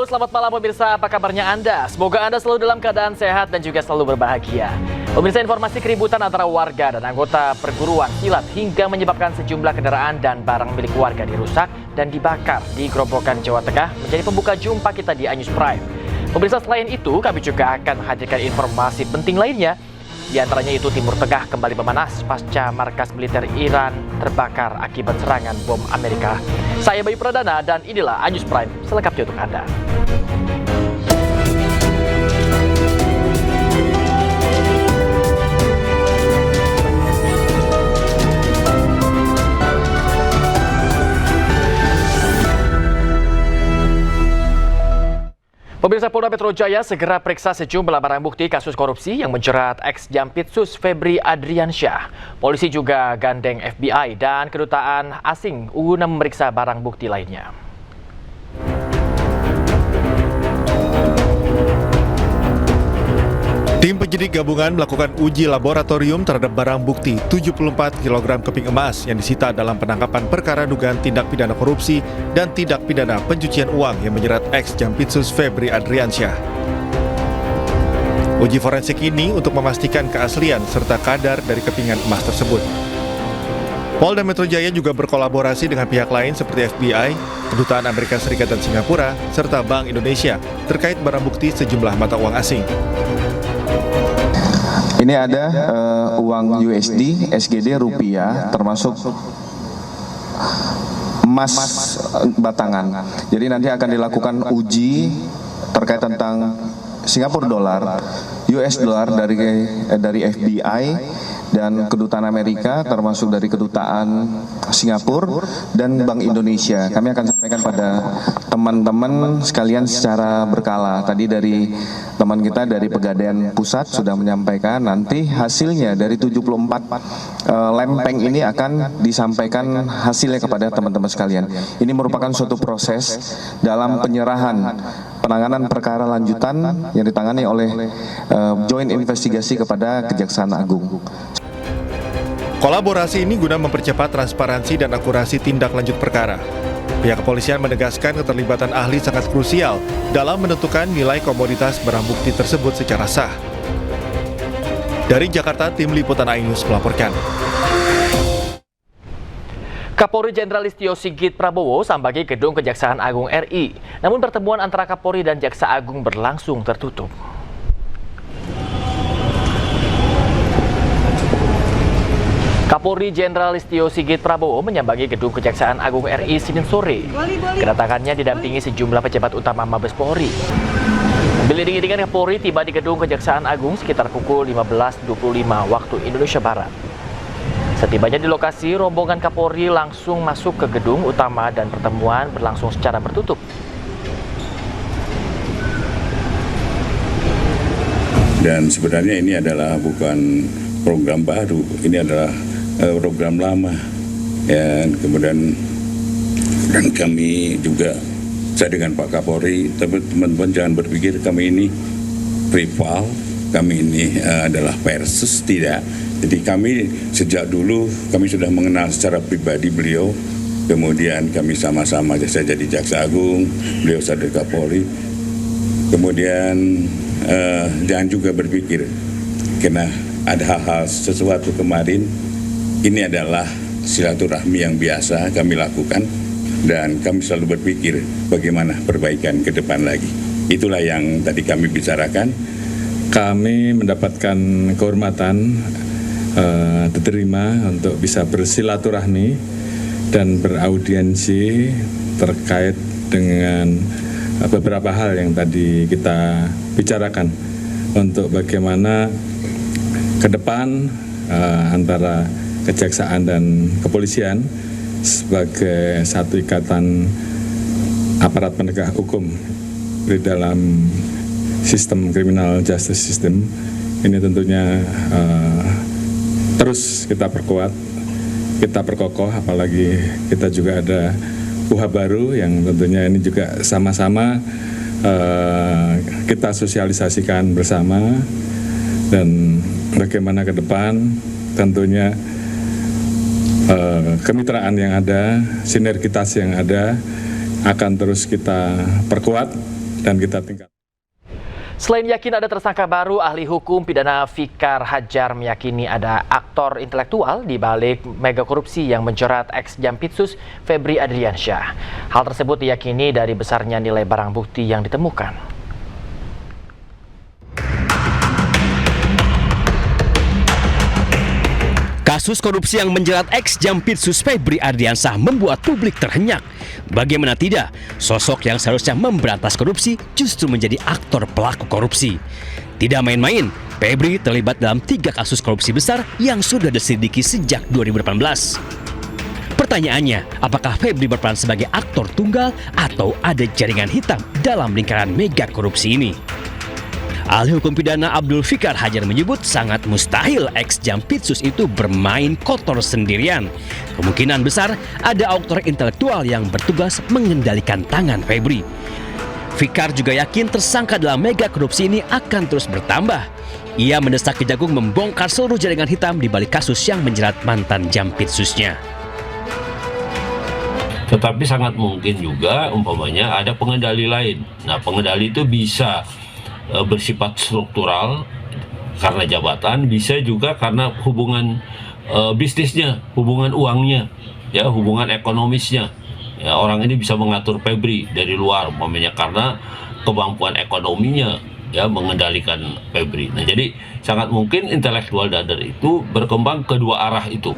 selamat malam pemirsa, apa kabarnya Anda? Semoga Anda selalu dalam keadaan sehat dan juga selalu berbahagia. Pemirsa, informasi keributan antara warga dan anggota perguruan silat hingga menyebabkan sejumlah kendaraan dan barang milik warga dirusak dan dibakar di Grobogan, Jawa Tengah menjadi pembuka jumpa kita di iNews Prime. Pemirsa, selain itu kami juga akan menghadirkan informasi penting lainnya. Di antaranya itu Timur Tengah kembali memanas pasca markas militer Iran terbakar akibat serangan bom Amerika. Saya Bayu Pradana dan inilah iNews Prime selengkapnya untuk Anda. Pemirsa, Polda Metro Jaya segera periksa sejumlah barang bukti kasus korupsi yang menjerat ex-Jampitsus Febri Adriansyah. Polisi juga gandeng FBI dan kedutaan asing guna memeriksa barang bukti lainnya. Tim penyidik gabungan melakukan uji laboratorium terhadap barang bukti 74 kg keping emas yang disita dalam penangkapan perkara dugaan tindak pidana korupsi dan tindak pidana pencucian uang yang menjerat ex-Jampitsus Febri Adriansyah. Uji forensik ini untuk memastikan keaslian serta kadar dari kepingan emas tersebut. Polda Metro Jaya juga berkolaborasi dengan pihak lain seperti FBI, Kedutaan Amerika Serikat dan Singapura, serta Bank Indonesia terkait barang bukti sejumlah mata uang asing. Ini ada uang USD, SGD, rupiah, termasuk emas batangan. Jadi nanti akan dilakukan uji terkait tentang Singapura dolar, US dolar dari FBI dan Kedutaan Amerika, termasuk dari Kedutaan Singapura dan Bank Indonesia. Kami akan sampaikan pada teman-teman sekalian secara berkala. Tadi dari teman kita dari Pegadaian Pusat sudah menyampaikan, nanti hasilnya dari 74 lempeng ini akan disampaikan hasilnya kepada teman-teman sekalian. Ini merupakan suatu proses dalam penyerahan penanganan perkara lanjutan yang ditangani oleh Joint Investigasi kepada Kejaksaan Agung. Kolaborasi ini guna mempercepat transparansi dan akurasi tindak lanjut perkara. Pihak kepolisian menegaskan keterlibatan ahli sangat krusial dalam menentukan nilai komoditas barang bukti tersebut secara sah. Dari Jakarta, Tim Liputan iNews melaporkan. Kapolri Jenderal Listio Sigit Prabowo sambangi gedung Kejaksaan Agung RI. Namun pertemuan antara Kapolri dan Jaksa Agung berlangsung tertutup. Kapolri Jenderal Listio Sigit Prabowo menyambangi gedung Kejaksaan Agung RI Senin sore. Kedatangannya didampingi sejumlah pejabat utama Mabes Polri. Mobil iring-iringan Kapolri tiba di gedung Kejaksaan Agung sekitar pukul 15.25 waktu Indonesia Barat. Setibanya di lokasi, rombongan Kapolri langsung masuk ke gedung utama dan pertemuan berlangsung secara tertutup. Dan sebenarnya ini adalah bukan program baru, ini adalah program lama. Ya, kemudian dan kami juga, saya dengan Pak Kapolri, tapi teman-teman jangan berpikir kami ini rival, kami ini adalah versus, tidak. Jadi kami sejak dulu kami sudah mengenal secara pribadi beliau. Kemudian kami sama-sama, saya jadi Jaksa Agung, beliau jadi Kapolri. Kemudian jangan juga berpikir karena ada hal-hal sesuatu kemarin, ini adalah silaturahmi yang biasa kami lakukan dan kami selalu berpikir bagaimana perbaikan ke depan lagi. Itulah yang tadi kami bicarakan. Kami mendapatkan kehormatan diterima untuk bisa bersilaturahmi dan beraudiensi terkait dengan beberapa hal yang tadi kita bicarakan untuk bagaimana ke depan antara kejaksaan dan kepolisian sebagai satu ikatan aparat penegak hukum di dalam sistem criminal justice system ini tentunya terus kita perkuat, kita perkokoh, apalagi kita juga ada KUHP baru yang tentunya ini juga sama-sama kita sosialisasikan bersama dan bagaimana ke depan tentunya kemitraan yang ada, sinergitas yang ada akan terus kita perkuat dan kita tingkatkan. Selain yakin ada tersangka baru, ahli hukum pidana Fikar Hajar meyakini ada aktor intelektual di balik mega korupsi yang menjerat ex-Jampitsus Febri Adriansyah. Hal tersebut diyakini dari besarnya nilai barang bukti yang ditemukan. Kasus korupsi yang menjerat ex-Jampitsus Febri Adriansyah membuat publik terhenyak. Bagaimana tidak, sosok yang seharusnya memberantas korupsi justru menjadi aktor pelaku korupsi. Tidak main-main, Febri terlibat dalam 3 kasus korupsi besar yang sudah diselidiki sejak 2018. Pertanyaannya, apakah Febri berperan sebagai aktor tunggal atau ada jaringan hitam dalam lingkaran mega korupsi ini? Ahli hukum pidana Abdul Fikar Hajar menyebut sangat mustahil ex-Jampitsus itu bermain kotor sendirian. Kemungkinan besar ada aktor intelektual yang bertugas mengendalikan tangan Febri. Fikar juga yakin tersangka dalam mega korupsi ini akan terus bertambah. Ia mendesak Kejagung membongkar seluruh jaringan hitam di balik kasus yang menjerat mantan Jampitsusnya. Tetapi sangat mungkin juga umpamanya ada pengendali lain. Nah, pengendali itu bisa bersifat struktural karena jabatan, bisa juga karena hubungan bisnisnya, hubungan uangnya, ya, hubungan ekonomisnya. Ya, orang ini bisa mengatur Febri dari luar, umpamanya karena kemampuan ekonominya, ya, mengendalikan Febri. Nah, jadi sangat mungkin intelektual dadar itu berkembang kedua arah itu.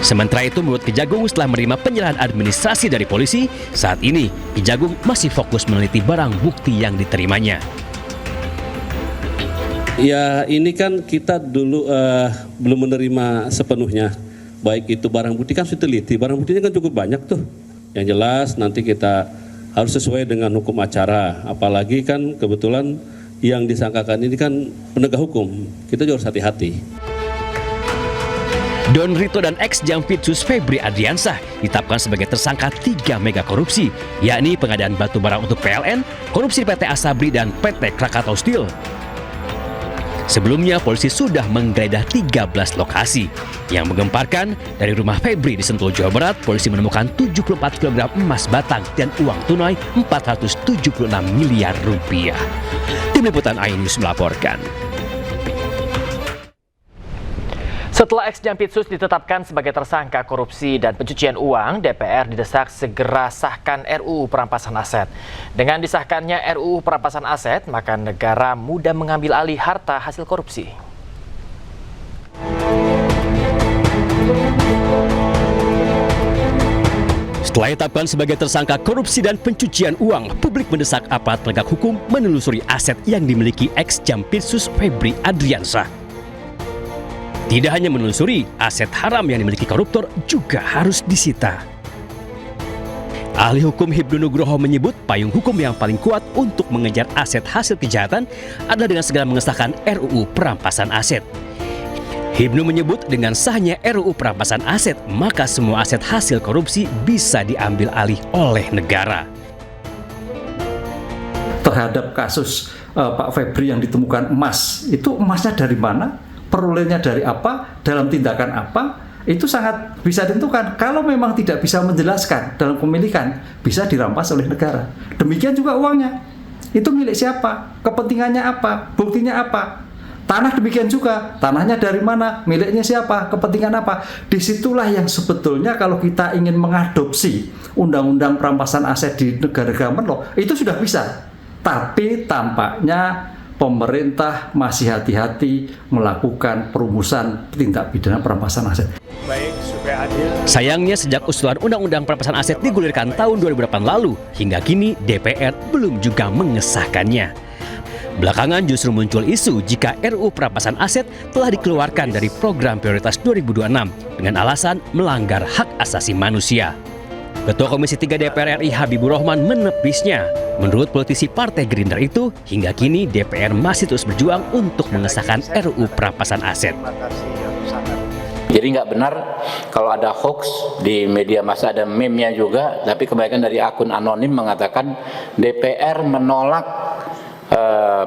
Sementara itu, menurut Kejagung, setelah menerima penyerahan administrasi dari polisi, saat ini Kejagung masih fokus meneliti barang bukti yang diterimanya. Ya, ini kan kita dulu belum menerima sepenuhnya. Baik itu barang bukti kan sudah teliti, barang buktinya kan cukup banyak tuh. Yang jelas nanti kita harus sesuai dengan hukum acara. Apalagi kan kebetulan yang disangkakan ini kan penegak hukum. Kita juga harus hati-hati. Don Rito dan ex-Jampitsus Febri Adriansyah ditetapkan sebagai tersangka 3 mega korupsi, yakni pengadaan batu bara untuk PLN, korupsi di PT Asabri dan PT Krakatau Steel. Sebelumnya, polisi sudah menggeledah 13 lokasi. Yang menggemparkan, dari rumah Febri di Sentul, Jawa Barat, polisi menemukan 74 kg emas batang dan uang tunai 476 miliar rupiah. Tim Liputan iNews melaporkan. Setelah ex-Jampitsus ditetapkan sebagai tersangka korupsi dan pencucian uang, DPR didesak segera sahkan RUU Perampasan Aset. Dengan disahkannya RUU Perampasan Aset, maka negara mudah mengambil alih harta hasil korupsi. Setelah ditetapkan sebagai tersangka korupsi dan pencucian uang, publik mendesak aparat penegak hukum menelusuri aset yang dimiliki ex-Jampitsus Febri Adriansyah. Tidak hanya menelusuri, aset haram yang dimiliki koruptor juga harus disita. Ahli hukum Hibnu Nugroho menyebut payung hukum yang paling kuat untuk mengejar aset hasil kejahatan adalah dengan segera mengesahkan RUU Perampasan Aset. Hibnu menyebut dengan sahnya RUU Perampasan Aset, maka semua aset hasil korupsi bisa diambil alih oleh negara. Terhadap kasus Pak Febri yang ditemukan emas, itu emasnya dari mana? Perolehnya dari apa, dalam tindakan apa, itu sangat bisa ditentukan. Kalau memang tidak bisa menjelaskan dalam pemilikan, bisa dirampas oleh negara. Demikian juga uangnya. Itu milik siapa? Kepentingannya apa? Buktinya apa? Tanah demikian juga. Tanahnya dari mana? Miliknya siapa? Kepentingan apa? Disitulah yang sebetulnya kalau kita ingin mengadopsi undang-undang perampasan aset di negara-negara menlo, itu sudah bisa. Tapi tampaknya pemerintah masih hati-hati melakukan perumusan tindak pidana perampasan aset. Sayangnya sejak usulan Undang-Undang Perampasan Aset digulirkan tahun 2008 lalu, hingga kini DPR belum juga mengesahkannya. Belakangan justru muncul isu jika RUU Perampasan Aset telah dikeluarkan dari program prioritas 2026 dengan alasan melanggar hak asasi manusia. Ketua Komisi 3 DPR RI Habibur Rahman menepisnya. Menurut politisi Partai Gerindra itu, hingga kini DPR masih terus berjuang untuk mengesahkan RUU Perampasan Aset. Jadi nggak benar kalau ada hoax di media massa, ada meme-nya juga, tapi kebanyakan dari akun anonim mengatakan DPR menolak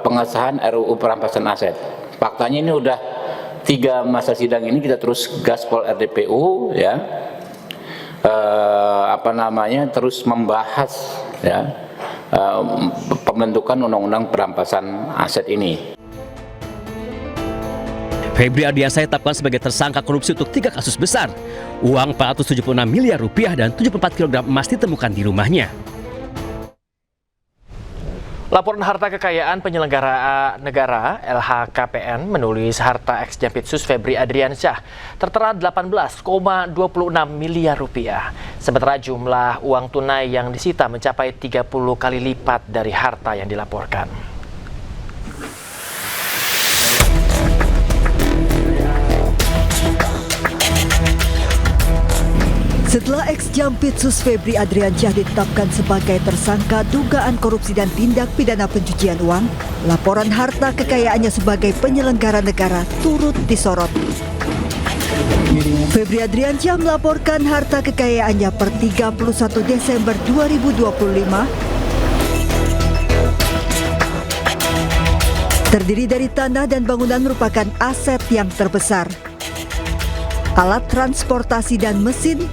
pengesahan RUU Perampasan Aset. Faktanya ini udah 3 masa sidang ini kita terus gaspol RDPU, ya. Terus membahas, ya, pembentukan undang-undang perampasan aset ini. Febri Ardiansyah ditetapkan sebagai tersangka korupsi untuk 3 kasus besar. Uang 476 miliar rupiah dan 74 kg emas ditemukan di rumahnya. Laporan harta kekayaan penyelenggara negara LHKPN menulis harta ex-Jampitsus Febri Adriansyah tertera 18,26 miliar rupiah. Sementara jumlah uang tunai yang disita mencapai 30 kali lipat dari harta yang dilaporkan. Setelah ex-Jampitsus Febri Adriansyah ditetapkan sebagai tersangka dugaan korupsi dan tindak pidana pencucian uang, laporan harta kekayaannya sebagai penyelenggara negara turut disorot. Febri Adriansyah melaporkan harta kekayaannya per 31 Desember 2025 terdiri dari tanah dan bangunan merupakan aset yang terbesar. Alat transportasi dan mesin,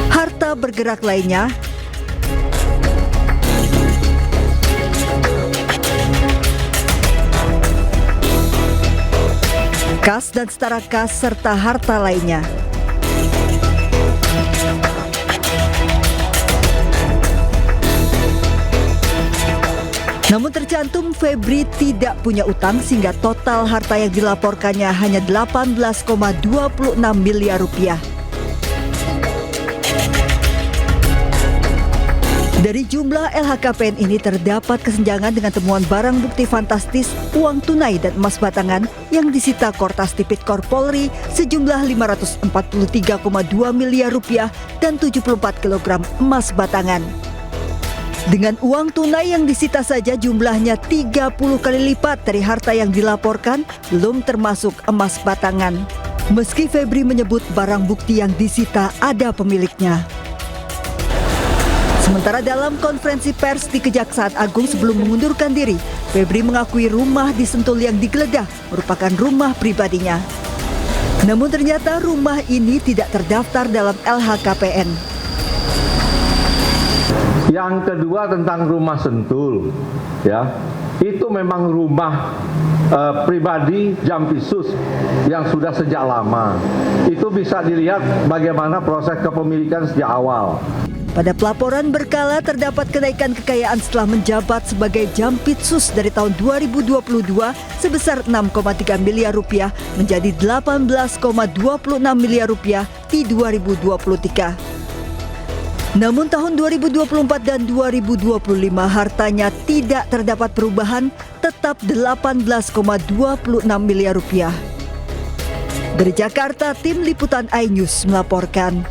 harta bergerak lainnya, kas dan setara kas serta harta lainnya. Namun tercantum Febri tidak punya utang sehingga total harta yang dilaporkannya hanya 18,26 miliar rupiah. Dari jumlah LHKPN ini terdapat kesenjangan dengan temuan barang bukti fantastis, uang tunai dan emas batangan yang disita Kortas Tipikor Polri sejumlah 543,2 miliar rupiah dan 74 kg emas batangan. Dengan uang tunai yang disita saja jumlahnya 30 kali lipat dari harta yang dilaporkan, belum termasuk emas batangan. Meski Febri menyebut barang bukti yang disita ada pemiliknya. Sementara dalam konferensi pers di Kejaksaan Agung sebelum mengundurkan diri, Febri mengakui rumah di Sentul yang digeledah merupakan rumah pribadinya. Namun ternyata rumah ini tidak terdaftar dalam LHKPN. Yang kedua tentang rumah Sentul, ya, itu memang rumah pribadi Jampitsus yang sudah sejak lama. Itu bisa dilihat bagaimana proses kepemilikan sejak awal. Pada pelaporan berkala terdapat kenaikan kekayaan setelah menjabat sebagai Jampitsus dari tahun 2022 sebesar 6,3 miliar rupiah menjadi 18,26 miliar rupiah di 2023. Namun tahun 2024 dan 2025 hartanya tidak terdapat perubahan, tetap 18,26 miliar rupiah. Dari Jakarta, tim liputan iNews melaporkan.